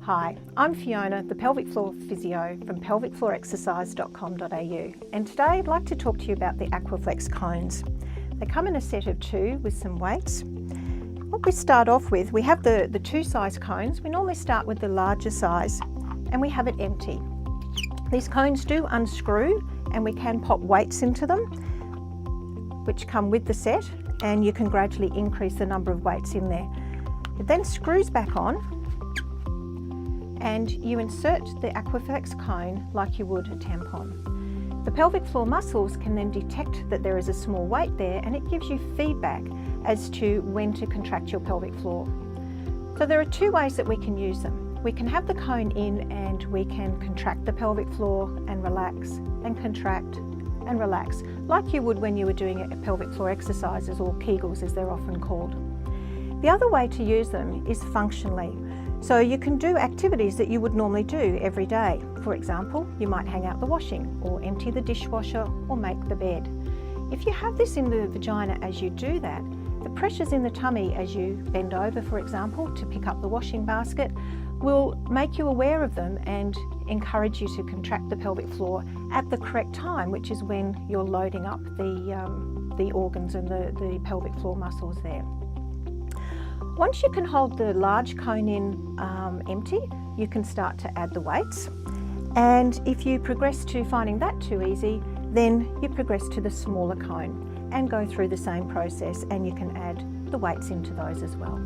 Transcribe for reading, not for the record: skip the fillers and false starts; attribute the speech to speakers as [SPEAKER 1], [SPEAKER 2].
[SPEAKER 1] Hi, I'm Fiona, the Pelvic Floor Physio from pelvicfloorexercise.com.au, and today I'd like to talk to you about the Aquaflex cones. They come in a set of 2 with some weights. What we start off with, we have the 2 size cones. We normally start with the larger size and we have it empty. These cones do unscrew and we can pop weights into them, which come with the set, and you can gradually increase the number of weights in there. It then screws back on and you insert the Aquaflex cone like you would a tampon. The pelvic floor muscles can then detect that there is a small weight there, and it gives you feedback as to when to contract your pelvic floor. So there are 2 ways that we can use them. We can have the cone in and we can contract the pelvic floor and relax, and contract and relax, like you would when you were doing pelvic floor exercises, or Kegels as they're often called. The other way to use them is functionally. So you can do activities that you would normally do every day. For example, you might hang out the washing, or empty the dishwasher, or make the bed. If you have this in the vagina as you do that, the pressures in the tummy as you bend over, for example, to pick up the washing basket, will make you aware of them and encourage you to contract the pelvic floor at the correct time, which is when you're loading up the organs and the pelvic floor muscles there. Once you can hold the large cone in empty, you can start to add the weights. And if you progress to finding that too easy, then you progress to the smaller cone and go through the same process, and you can add the weights into those as well.